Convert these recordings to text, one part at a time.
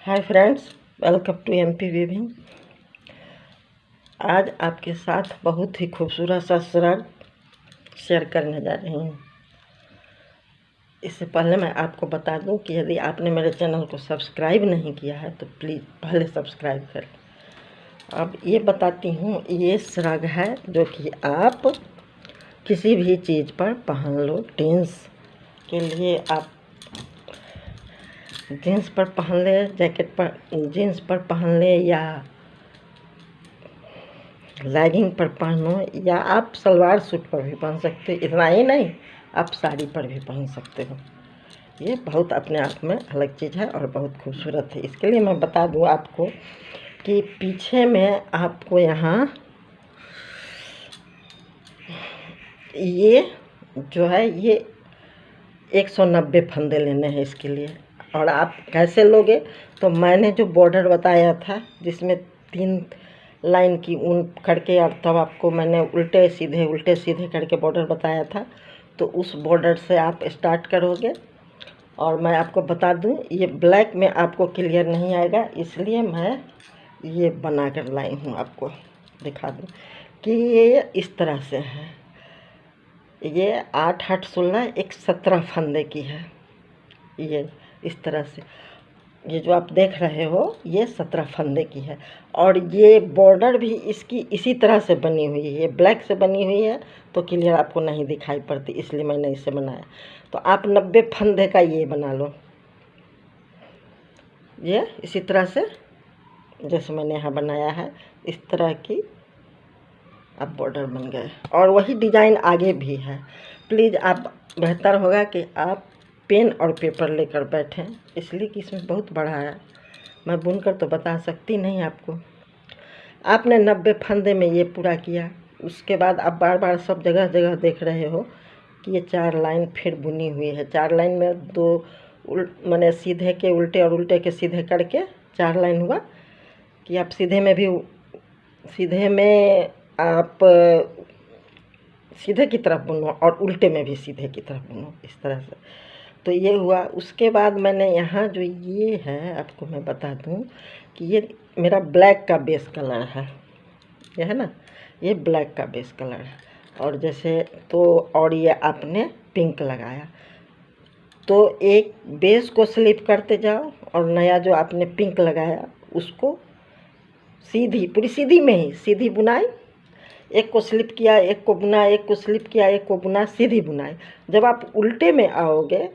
Hi friends, welcome to MP weaving. आज आपके साथ बहुत ही खूबसूरत सा श्रग शेयर करने जा रही हूँ। इससे पहले मैं आपको बता दूं कि यदि आपने मेरे चैनल को सब्सक्राइब नहीं किया है तो प्लीज़ पहले सब्सक्राइब करें। अब ये बताती हूँ, ये श्रग है जो कि आप किसी भी चीज़ पर पहन लो। जीन्स के लिए आप जीन्स पर पहन ले, जैकेट पर जीन्स पर पहन ले, या लेगिंग पर पहनो, या आप सलवार सूट पर भी पहन सकते हो। इतना ही नहीं, आप साड़ी पर भी पहन सकते हो। ये बहुत अपने आप में अलग चीज़ है और बहुत खूबसूरत है। इसके लिए मैं बता दूँ आपको कि पीछे में आपको यहाँ ये जो है ये 190 फंदे लेने हैं इसके लिए। और आप कैसे लोगे, तो मैंने जो बॉर्डर बताया था जिसमें 3 लाइन की ऊन करके, और तब आपको मैंने उल्टे सीधे करके बॉर्डर बताया था, तो उस बॉर्डर से आप स्टार्ट करोगे। और मैं आपको बता दूं, ये ब्लैक में आपको क्लियर नहीं आएगा, इसलिए मैं ये बना कर लाई हूँ, आपको दिखा दूं कि ये इस तरह से है। ये 8 8 16 एक 17 फंदे की है। ये इस तरह से, ये जो आप देख रहे हो ये 17 फंदे की है। और ये बॉर्डर भी इसकी इसी तरह से बनी हुई है। ये ब्लैक से बनी हुई है तो क्लियर आपको नहीं दिखाई पड़ती, इसलिए मैंने इसे बनाया। तो आप 90 फंदे का ये बना लो। ये इसी तरह से जैसे मैंने यहाँ बनाया है, इस तरह की अब बॉर्डर बन गए। और वही डिज़ाइन आगे भी है। प्लीज़ आप, बेहतर होगा कि आप पेन और पेपर लेकर बैठें, इसलिए कि इसमें बहुत बड़ा है, मैं बुनकर तो बता सकती नहीं आपको। आपने 90 फंदे में ये पूरा किया। उसके बाद आप बार बार सब जगह जगह देख रहे हो कि ये 4 लाइन फिर बुनी हुई है। 4 लाइन में 2 मैंने सीधे के उल्टे और उल्टे के सीधे करके 4 लाइन हुआ कि आप सीधे में आप सीधे की तरफ बुनो और उल्टे में भी सीधे की तरफ बुनो, इस तरह से। तो ये हुआ। उसके बाद मैंने यहाँ जो ये है, आपको मैं बता दूँ कि ये मेरा ब्लैक का बेस कलर है, ये है ना, ये ब्लैक का बेस कलर है। और जैसे तो, और ये आपने पिंक लगाया, तो एक बेस को स्लिप करते जाओ और नया जो आपने पिंक लगाया उसको सीधी, पूरी सीधी में ही सीधी बुनाई, एक को स्लिप किया, एक को बुना, एक को स्लिप किया, एक को बुना, सीधी बुनाई। जब आप उल्टे में आओगे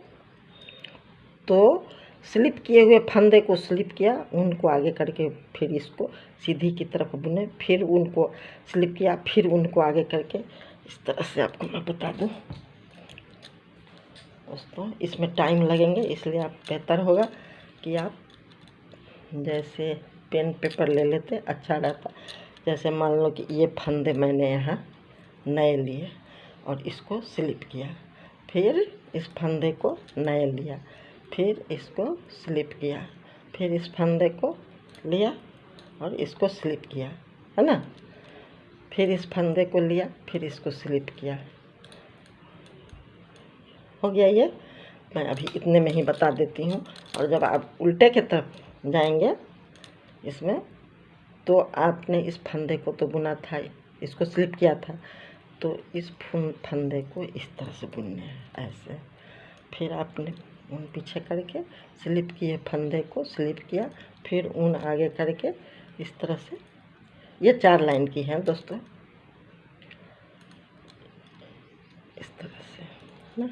तो स्लिप किए हुए फंदे को स्लिप किया, ऊन को आगे करके फिर इसको सीधी की तरफ बुने, फिर ऊन को स्लिप किया, फिर ऊन को आगे करके, इस तरह से आपको मैं बता दूं दोस्तों। इसमें टाइम लगेंगे, इसलिए आप बेहतर होगा कि आप जैसे पेन पेपर ले लेते, अच्छा रहता। जैसे मान लो कि ये फंदे मैंने यहाँ नए लिए और इसको स्लिप किया, फिर इस फंदे को नए लिया, फिर इसको स्लिप किया, फिर इस फंदे को लिया और इसको स्लिप किया, है ना, फिर इस फंदे को लिया, फिर इसको स्लिप किया। हो गया ये। मैं अभी इतने में ही बता देती हूँ। और जब आप उल्टे की तरफ जाएंगे इसमें, तो आपने इस फंदे को तो बुना था, इसको स्लिप किया था, तो इस फंदे को इस तरह से बुनने हैं, ऐसे। फिर आपने ऊन पीछे करके स्लिप किए, फंदे को स्लिप किया, फिर ऊन आगे करके इस तरह से। ये 4 लाइन की है दोस्तों, इस तरह से ना।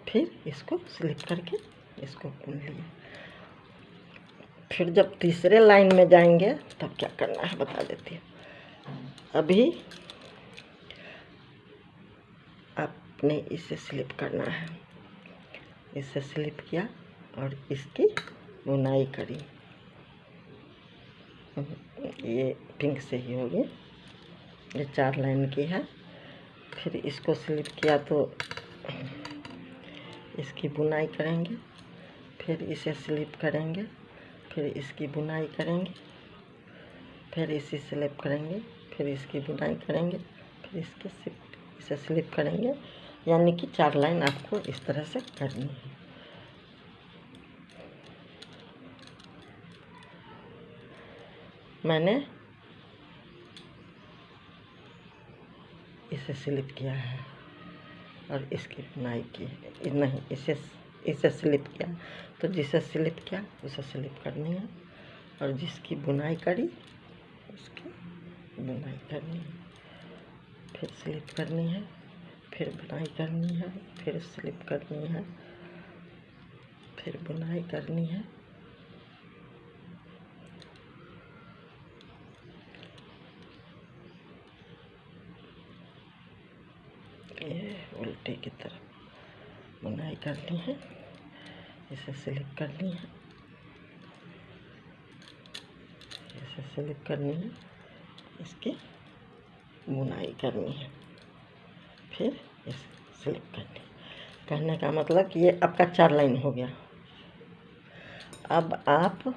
फिर इसको स्लिप करके इसको बुन लिए। फिर जब तीसरे लाइन में जाएंगे तब क्या करना है बता देती हूँ। अभी आपने इसे स्लिप करना है, इसे स्लिप किया और इसकी बुनाई करी। ये पिंक से ही होगी, ये 4 लाइन की है। फिर इसको स्लिप किया तो इसकी बुनाई करेंगे, फिर इसे स्लिप करेंगे, फिर इसकी बुनाई करेंगे, फिर इसे स्लिप करेंगे, फिर इसकी बुनाई करेंगे, फिर इसे स्लिप करेंगे। यानी कि 4 लाइन आपको इस तरह से करनी है। मैंने इसे स्लिप किया है और इसकी बुनाई की नहीं, इसे स्लिप किया, तो जिसे स्लिप किया उसे स्लिप करनी है और जिसकी बुनाई करी उसकी बुनाई करनी है, फिर स्लिप करनी है, फिर बुनाई करनी है, फिर स्लिप करनी है, फिर बुनाई करनी है। ये उल्टे की तरफ बुनाई करनी है, इसे स्लिप करनी है, इसे स्लिप करनी है, इसकी बुनाई करनी है, फिर इसे स्लिप करनी है। कहने का मतलब कि ये आपका 4 लाइन हो गया। अब आप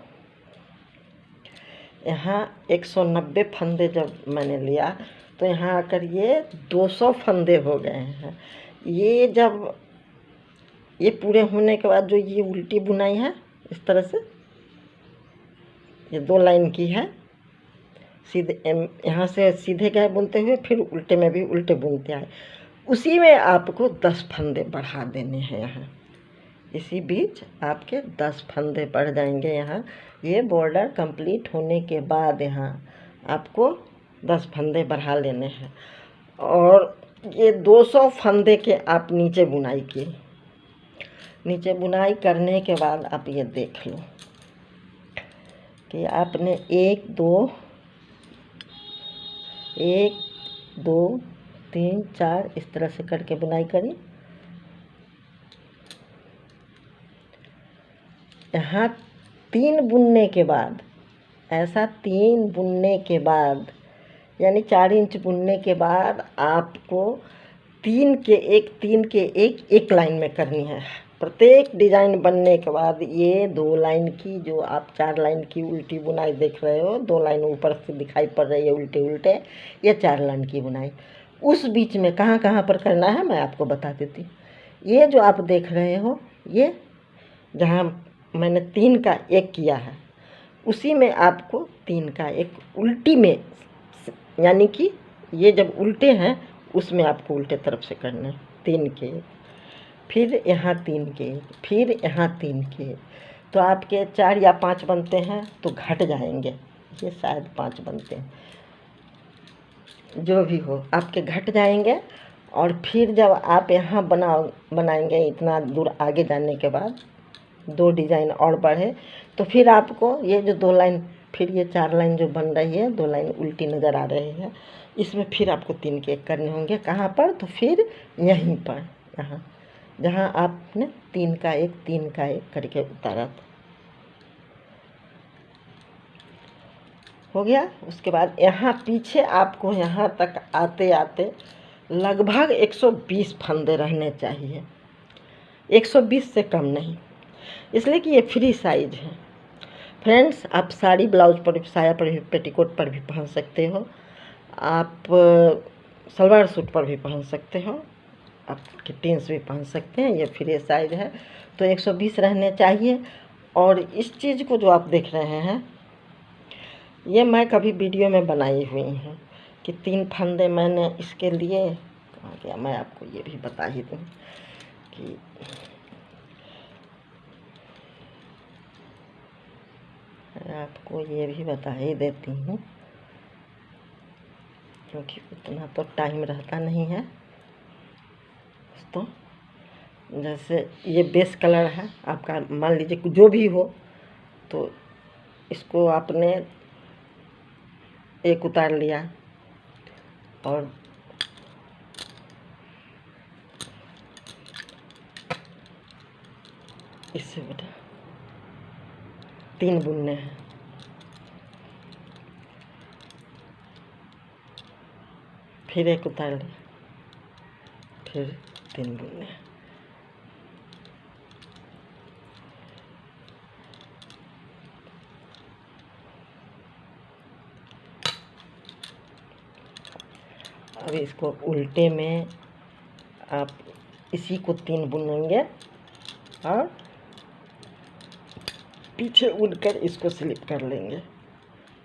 यहाँ 190 फंदे जब मैंने लिया तो यहाँ आकर ये 200 फंदे हो गए हैं। ये जब ये पूरे होने के बाद जो ये उल्टी बुनाई है इस तरह से, ये 2 लाइन की है, सीधे यहाँ से सीधे गए बुनते हुए, फिर उल्टे में भी उल्टे बुनते आए, उसी में आपको 10 फंदे बढ़ा देने हैं। यहाँ इसी बीच आपके 10 फंदे बढ़ जाएंगे। यहाँ ये बॉर्डर कंप्लीट होने के बाद यहाँ आपको 10 फंदे बढ़ा लेने हैं और ये 200 फंदे के आप नीचे बुनाई किए। नीचे बुनाई करने के बाद आप ये देख लो कि आपने 1 2 3 4 इस तरह से करके बुनाई करी। यहाँ 3 बुनने के बाद, ऐसा 3 बुनने के बाद यानी 4 इंच बुनने के बाद आपको 3 के एक लाइन में करनी है। प्रत्येक डिज़ाइन बनने के बाद ये 2 लाइन की, जो आप 4 लाइन की उल्टी बुनाई देख रहे हो, 2 लाइन ऊपर से दिखाई पड़ रही है उल्टे उल्टे, ये 4 लाइन की बुनाई। उस बीच में कहाँ कहाँ पर करना है मैं आपको बता देती हूँ। ये जो आप देख रहे हो, ये जहाँ मैंने 3 का 1 किया है, उसी में आपको 3 का 1 उल्टी में, यानी कि ये जब उल्टे हैं उसमें आपको उल्टे तरफ से करना है। 3 के 1, फिर यहाँ 3 के 1, फिर यहाँ 3 के 1, तो आपके 4 या 5 बनते हैं तो घट जाएंगे, ये शायद 5 बनते हैं, जो भी हो आपके घट जाएंगे। और फिर जब आप यहाँ बनाएंगे इतना दूर आगे जाने के बाद, 2 डिज़ाइन और बढ़े, तो फिर आपको ये जो 2 लाइन, फिर ये 4 लाइन जो बन रही है, 2 लाइन उल्टी नज़र आ रही है, इसमें फिर आपको 3 के 1 करने होंगे। कहाँ पर? तो फिर यहीं पर, यहाँ जहाँ आपने 3 का 1 करके उतारा था, हो गया। उसके बाद यहाँ पीछे आपको यहाँ तक आते आते लगभग 120 फंदे रहने चाहिए, 120 से कम नहीं, इसलिए कि ये फ्री साइज है। फ्रेंड्स, आप साड़ी ब्लाउज पर, साया पर भी, पेटीकोट पर भी पहन सकते हो, आप सलवार सूट पर भी पहन सकते हो, आप किटीन्स भी पहन सकते हैं। ये फ्री साइज है तो 120 रहने चाहिए। और इस चीज़ को जो आप देख रहे हैं, ये मैं कभी वीडियो में बनाई हुई हूँ कि 3 फंदे मैंने इसके लिए, कहाँ गया, मैं आपको ये भी बता ही दूँ कि आपको ये भी बता ही देती हूँ, क्योंकि उतना तो टाइम रहता नहीं है दोस्तों। जैसे ये बेस कलर है आपका, मान लीजिए जो भी हो, तो इसको आपने 1 उतार लिया और इससे बेटा 3 बुनने हैं, फिर 1 उतार लिया, फिर 3 बुनने हैं। अब इसको उल्टे में आप इसी को 3 बुनेंगे और पीछे उड़कर इसको स्लिप कर लेंगे,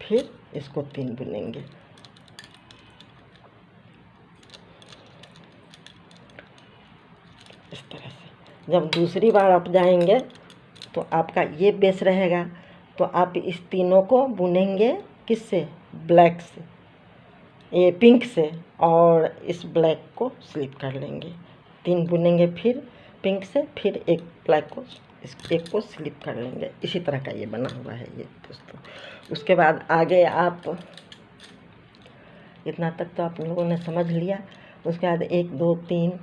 फिर इसको 3 बुनेंगे। इस तरह से जब दूसरी बार आप जाएंगे तो आपका ये बेस रहेगा, तो आप इस तीनों को बुनेंगे किससे, ब्लैक से, ये पिंक से, और इस ब्लैक को स्लिप कर लेंगे। 3 बुनेंगे, फिर पिंक से, फिर एक ब्लैक को, इस एक को स्लिप कर लेंगे। इसी तरह का ये बना हुआ है ये दोस्तों। उसके बाद आगे आप इतना तक तो आप लोगों ने समझ लिया। उसके बाद 1 2 3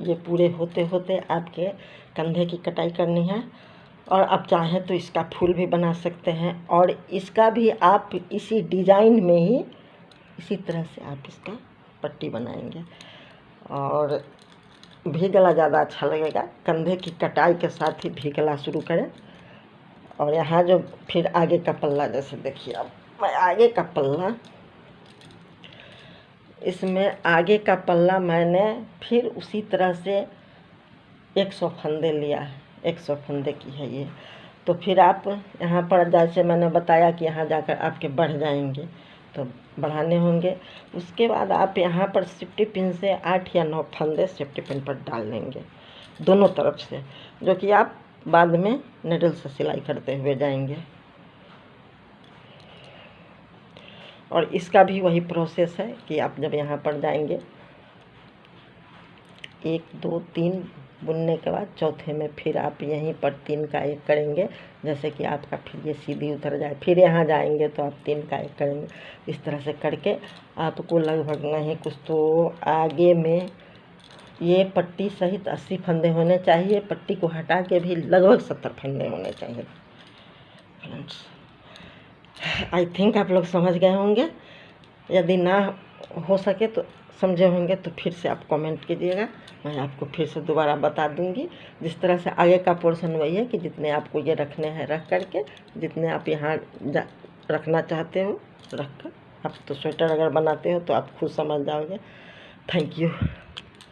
ये पूरे होते होते आपके कंधे की कटाई करनी है। और आप चाहें तो इसका फूल भी बना सकते हैं, और इसका भी आप इसी डिज़ाइन में ही इसी तरह से आप इसका पट्टी बनाएंगे, और भी गला ज़्यादा अच्छा लगेगा। कंधे की कटाई के साथ ही भी गला शुरू करें। और यहाँ जो फिर आगे का पल्ला, जैसे देखिए अब मैं आगे का पल्ला, इसमें आगे का पल्ला मैंने फिर उसी तरह से 100 फंदे लिया है, 100 फंदे की है ये। तो फिर आप यहाँ पर जैसे मैंने बताया कि यहाँ जाकर आपके बढ़ जाएंगे, तो बढ़ाने होंगे। उसके बाद आप यहाँ पर सेफ्टी पिन से 8 या 9 फंदे सेफ्टी पिन पर डाल लेंगे दोनों तरफ से, जो कि आप बाद में निडल से सिलाई करते हुए जाएंगे। और इसका भी वही प्रोसेस है कि आप जब यहाँ पर जाएंगे 1 2 3 बुनने के बाद चौथे में फिर आप यहीं पर 3 का 1 करेंगे, जैसे कि आपका फिर ये सीधी उतर जाए। फिर यहाँ जाएंगे तो आप 3 का 1 करेंगे। इस तरह से करके आपको लगभग नहीं कुछ तो आगे में ये पट्टी सहित 80 फंदे होने चाहिए। पट्टी को हटा के भी लगभग 70 फंदे होने चाहिए फ्रेंड्स। आई थिंक आप लोग समझ गए होंगे। यदि ना हो सके तो समझे होंगे तो फिर से आप कमेंट कीजिएगा, मैं आपको फिर से दोबारा बता दूंगी। जिस तरह से आगे का पोर्शन वही है कि जितने आपको ये रखने हैं रख करके, जितने आप यहाँ रखना चाहते हो रख कर। आप तो स्वेटर अगर बनाते हो तो आप खुद समझ जाओगे। Thank you.